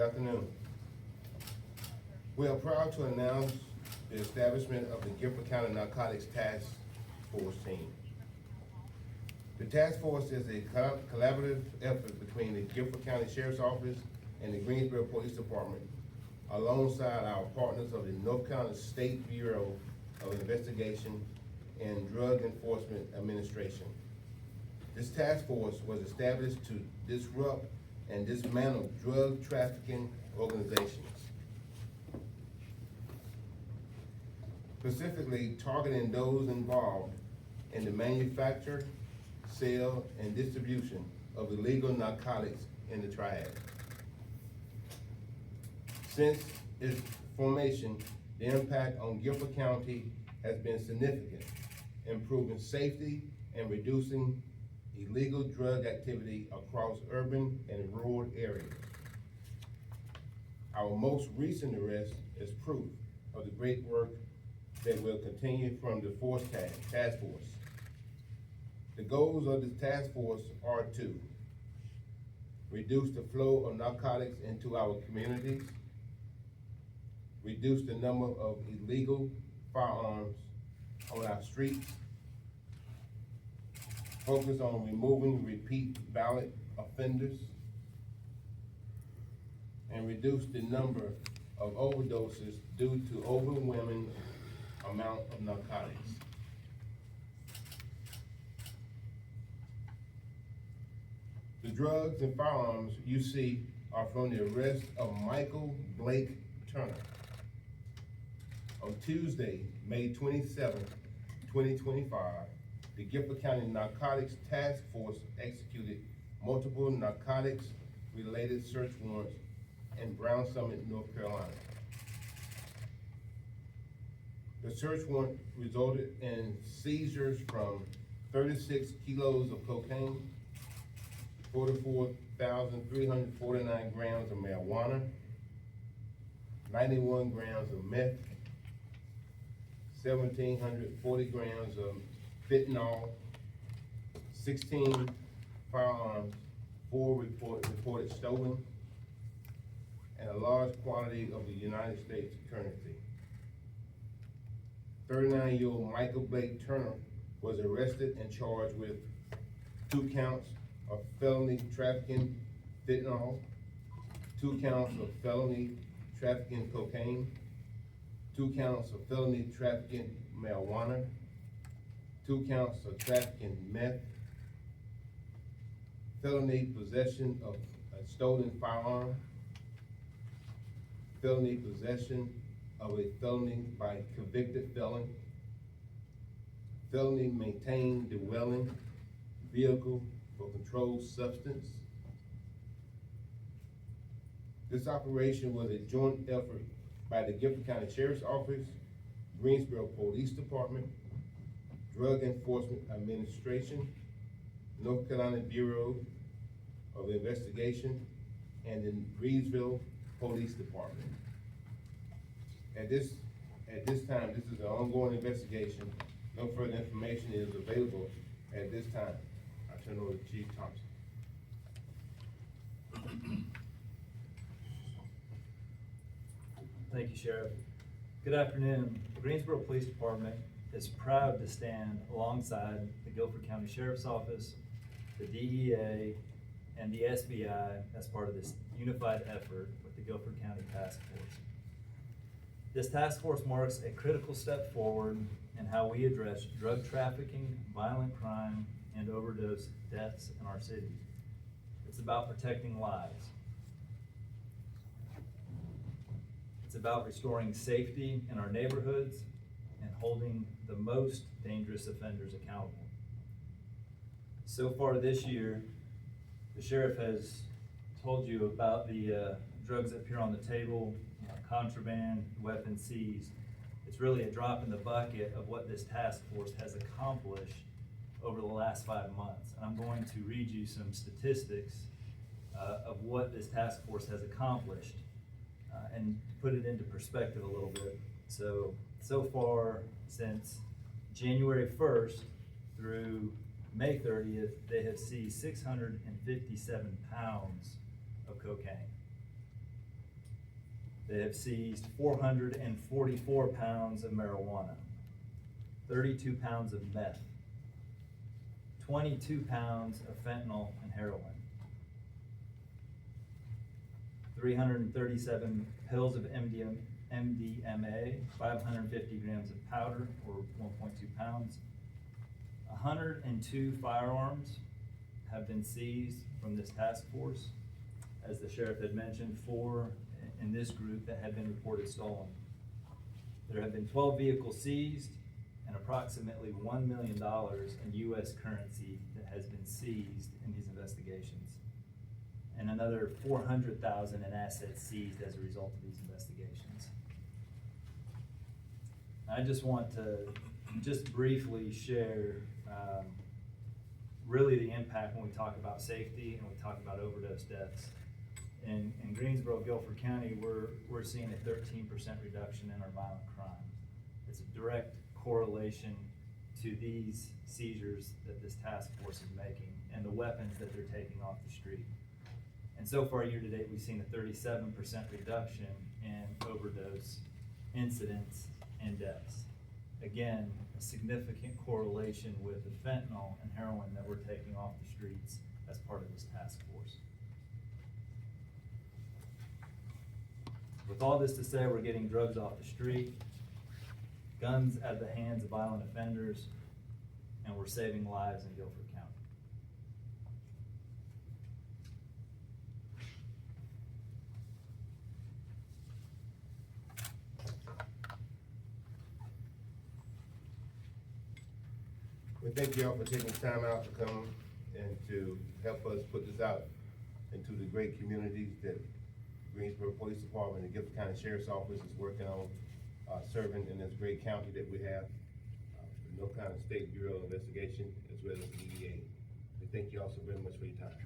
afternoon. We are proud to announce the establishment of the Guilford County Narcotics Task Force team. The task force is a collaborative effort between the Guilford County Sheriff's Office and the Greensboro Police Department, alongside our partners of the North Carolina State Bureau of Investigation and Drug Enforcement Administration. This task force was established to disrupt and dismantle drug trafficking organizations, specifically targeting those involved in the manufacture, sale, and distribution of illegal narcotics in the triad. Since its formation, the impact on Guilford County has been significant, improving safety and reducing illegal drug activity across urban and rural areas. Our most recent arrest is proof of the great work that will continue from the task force. The goals of this task force are to reduce the flow of narcotics into our communities, reduce the number of illegal firearms on our streets, focus on removing repeat violent offenders, and reduce the number of overdoses due to overwhelming amount of narcotics. The drugs and firearms you see are from the arrest of Michael Blake Turner. On Tuesday, May 27, 2025, the Guilford County Narcotics Task Force executed multiple narcotics-related search warrants in Brown Summit, North Carolina. The search warrant resulted in seizures from 36 kilos of cocaine, 44,349 grams of marijuana, 91 grams of meth, 1,740 grams of fentanyl, 16 firearms, 4 reported stolen, and a large quantity of the United States currency. 39-year-old Michael Blake Turner was arrested and charged with 2 counts of felony trafficking fentanyl, 2 counts of felony trafficking cocaine, 2 counts of felony trafficking marijuana, 2 counts of trafficking meth, felony possession of a stolen firearm, felony possession of a felony by convicted felon, felony maintained dwelling vehicle for controlled substance. This operation was a joint effort by the Guilford County Sheriff's Office, Greensboro Police Department, Drug Enforcement Administration, North Carolina Bureau of Investigation, and the Greensville Police Department. At this time, this is an ongoing investigation. No further information is available at this time. I turn over to Chief Thompson. Thank you, Sheriff. Good afternoon. The Greensboro Police Department is proud to stand alongside the Guilford County Sheriff's Office, the DEA, and the SBI as part of this unified effort with the Guilford County Task Force. This task force marks a critical step forward in how we address drug trafficking, violent crime, and overdose deaths in our city. It's about protecting lives. It's about restoring safety in our neighborhoods and holding the most dangerous offenders accountable. So far this year, the sheriff has told you about the drugs that appear on the table, contraband, weapons seized. It's really a drop in the bucket of what this task force has accomplished over the last 5 months. And I'm going to read you some statistics of what this task force has accomplished and put it into perspective a little bit. So far, since January 1st through May 30th, they have seized 657 pounds of cocaine. They have seized 444 pounds of marijuana, 32 pounds of meth, 22 pounds of fentanyl and heroin, 337 pills of MDMA, 550 grams of powder, or 1.2 pounds. 102 firearms have been seized from this task force. As the sheriff had mentioned, 4 in this group that had been reported stolen. There have been 12 vehicles seized and approximately $1 million in U.S. currency that has been seized in these investigations, and another $400,000 in assets seized as a result of these investigations. I just want to briefly share really the impact when we talk about safety and we talk about overdose deaths. In Greensboro, Guilford County, we're seeing a 13% reduction in our violent crime. It's a direct correlation to these seizures that this task force is making and the weapons that they're taking off the street. And so far, year to date, we've seen a 37% reduction in overdose incidents and deaths. Again, a significant correlation with the fentanyl and heroin that we're taking off the streets as part of this task force. With all this to say, we're getting drugs off the street, guns out of the hands of violent offenders, and we're saving lives in Guilford County. We thank y'all for taking time out to come and to help us put this out into the great communities that Greensboro Police Department and Guilford County Sheriff's Office is working on, serving in this great county that we have, the North Carolina State Bureau of Investigation, as well as the DEA. We thank you all so very much for your time.